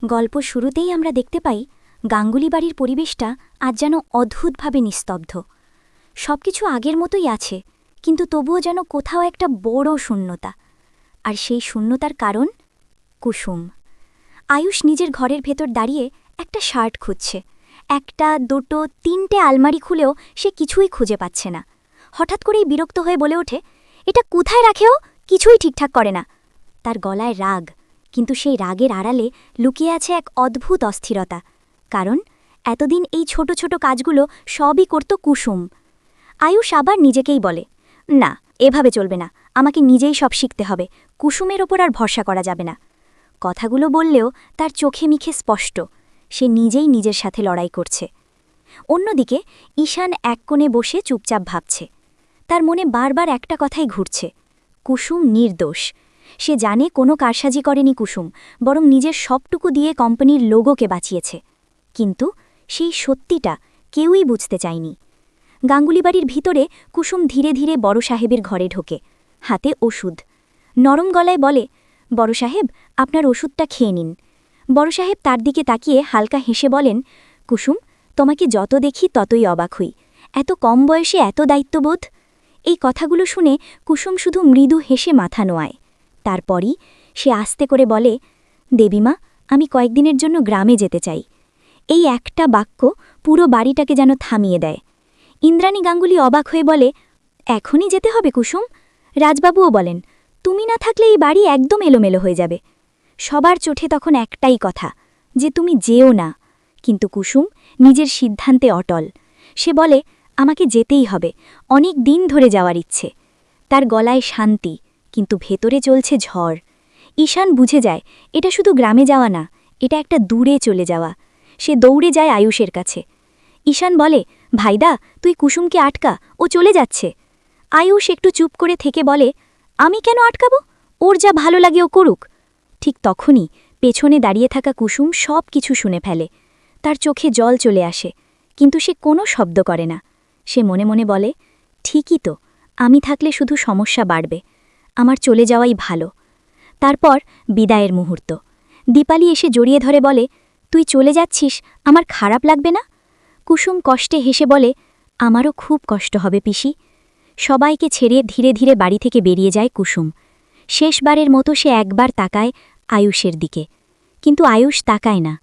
গল্প শুরুতেই আমরা দেখতে পাই গাঙ্গুলি বাড়ির পরিবেশটা আজ যেন অদ্ভুতভাবে নিস্তব্ধ। সবকিছু আগের মতোই আছে, কিন্তু তবুও যেন কোথাও একটা বড় শূন্যতা। আর সেই শূন্যতার কারণ কুসুম। আয়ুষ নিজের ঘরের ভেতর দাঁড়িয়ে একটা শার্ট খুঁজছে। একটা, দুটো, তিনটে আলমারি খুলেও সে কিছুই খুঁজে পাচ্ছে না। হঠাৎ করেই বিরক্ত হয়ে বলে ওঠে, এটা কোথায় রাখেও কিছুই ঠিকঠাক করে না। তার গলায় রাগ, কিন্তু সেই রাগের আড়ালে লুকিয়ে আছে এক অদ্ভুত অস্থিরতা। কারণ এতদিন এই ছোট ছোট কাজগুলো সবই করত কুসুম। আয়ুষ আবার নিজেকেই বলে, না, এভাবে চলবে না, আমাকে নিজেই সব শিখতে হবে, কুসুমের ওপর আর ভরসা করা যাবে না। কথাগুলো বললেও তার চোখে মুখে স্পষ্ট, সে নিজেই নিজের সাথে লড়াই করছে। অন্যদিকে ঈশান এক কোণে বসে চুপচাপ ভাবছে। তার মনে বারবার একটা কথাই ঘুরছে, কুসুম নির্দোষ। সে জানে কোনো কারসাজি করেনি কুসুম, বরং নিজের সবটুকু দিয়ে কোম্পানির লোগোকে বাঁচিয়েছে। কিন্তু সেই সত্যিটা কেউই বুঝতে চায়নি। গাঙ্গুলি বাড়ির ভিতরে কুসুম ধীরে ধীরে বড় সাহেবের ঘরে ঢোকে, হাতে ওষুধ। নরম গলায় বলে, বড় সাহেব, আপনার ওষুধটা খেয়ে নিন। বড় সাহেব তার দিকে তাকিয়ে হালকা হেসে বলেন, কুসুম, তোমাকে যত দেখি ততই অবাক হই, এত কম বয়সে এত দায়িত্ববোধ। এই কথাগুলো শুনে কুসুম শুধু মৃদু হেসে মাথা নোয়ায়। তারপরই সে আস্তে করে বলে, দেবীমা, আমি কয়েকদিনের জন্য গ্রামে যেতে চাই। এই একটা বাক্য পুরো বাড়িটাকে যেন থামিয়ে দেয়। ইন্দ্রাণী গাঙ্গুলি অবাক হয়ে বলে, এখনই যেতে হবে কুসুম? রাজবাবুও বলেন, তুমি না থাকলে এই বাড়ি একদম এলোমেলো হয়ে যাবে। সবার চোখে তখন একটাই কথা, যে তুমি যেও না। কিন্তু কুসুম নিজের সিদ্ধান্তে অটল। সে বলে, আমাকে যেতেই হবে, অনেক দিন ধরে যাওয়ার ইচ্ছে। তার গলায় শান্তি, কিন্তু ভেতরে চলছে ঝড়। ঈশান বুঝে যায়, এটা শুধু গ্রামে যাওয়া না, এটা একটা দূরে চলে যাওয়া। সে দৌড়ে যায় আয়ুষের কাছে। ঈশান বলে, ভাইদা, তুই কুসুমকে আটকা, ও চলে যাচ্ছে। আয়ুষ একটু চুপ করে থেকে বলে, আমি কেন আটকাবো? ওর যা ভালো লাগে ও করুক। ঠিক তখনই পেছনে দাঁড়িয়ে থাকা কুসুম সব কিছু শুনে ফেলে। তার চোখে জল চলে আসে, কিন্তু সে কোনো শব্দ করে না। সে মনে মনে বলে, ঠিকই তো, আমি থাকলে শুধু সমস্যা বাড়বে, আমার চলে যাওয়াই ভালো। তারপর বিদায়ের মুহূর্ত। দীপালি এসে জড়িয়ে ধরে বলে, তুই চলে যাচ্ছিস, আমার খারাপ লাগবে না? কুসুম কষ্টে হেসে বলে, আমারও খুব কষ্ট হবে পিসি। সবাইকে ছেড়ে ধীরে ধীরে বাড়ি থেকে বেরিয়ে যায় কুসুম। শেষবারের মতো সে একবার তাকায় আয়ুষের দিকে, কিন্তু আয়ুষ তাকায় না।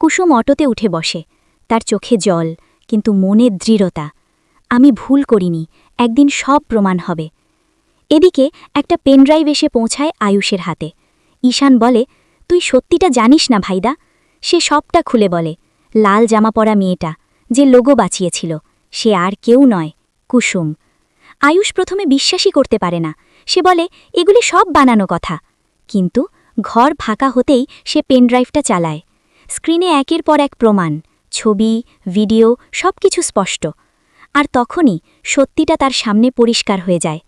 কুসুম অটোতে উঠে বসে, তার চোখে জল, কিন্তু মনে দৃঢ়তা। আমি ভুল করিনি, একদিন সব প্রমাণ হবে। এদিকে একটা পেনড্রাইভ এসে পৌঁছায় আয়ুষের হাতে। ঈশান বলে, তুই সত্যিটা জানিস না ভাইদা? সে সবটা খুলে বলে, লাল জামা পরা মেয়েটা, যে লোগো বাঁচিয়েছিল, সে আর কেউ নয়, কুসুম। আয়ুষ প্রথমে বিশ্বাসই করতে পারে না। সে বলে, এগুলি সব বানানো কথা। কিন্তু ঘর ফাঁকা হতেই সে পেনড্রাইভটা চালায়। স্ক্রিনে একের পর এক প্রমাণ, ছবি, ভিডিও, সব কিছু স্পষ্ট। আর তখনই সত্যিটা তার সামনে পরিষ্কার হয়ে যায়।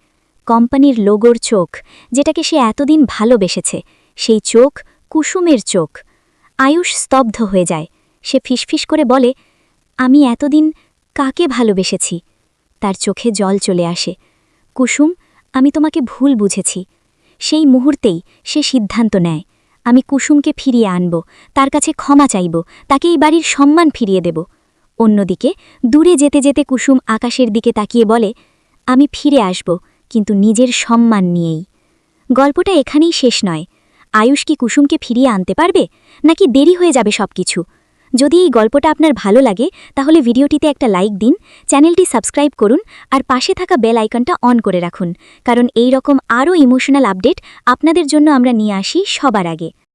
কোম্পানির লোগোর চোখ, যেটাকে সে এতদিন ভালোবেসেছে, সেই চোখ কুসুমের চোখ। আয়ুষ স্তব্ধ হয়ে যায়। সে ফিসফিস করে বলে, আমি এতদিন কাকে ভালোবেসেছি? তার চোখে জল চলে আসে। কুসুম, আমি তোমাকে ভুল বুঝেছি। সেই মুহূর্তেই সে সিদ্ধান্ত নেয়, আমি কুসুমকে ফিরিয়ে আনব, তার কাছে ক্ষমা চাইব, তাকে এই বাড়ির সম্মান ফিরিয়ে দেব। অন্যদিকে দূরে যেতে যেতে কুসুম আকাশের দিকে তাকিয়ে বলে, আমি ফিরে আসব, কিন্তু নিজের সম্মান নিয়েই। গল্পটা এখানেই শেষ নয়। আয়ুষ কি কুসুমকে ফিরিয়ে আনতে পারবে, নাকি দেরি হয়ে যাবে সব কিছু? যদি এই গল্পটা আপনার ভালো লাগে, তাহলে ভিডিওটিতে একটা লাইক দিন, চ্যানেলটি সাবস্ক্রাইব করুন, আর পাশে থাকা বেল আইকনটা অন করে রাখুন, কারণ এই রকম আরও ইমোশনাল আপডেট আপনাদের জন্য আমরা নিয়ে আসি সবার আগে।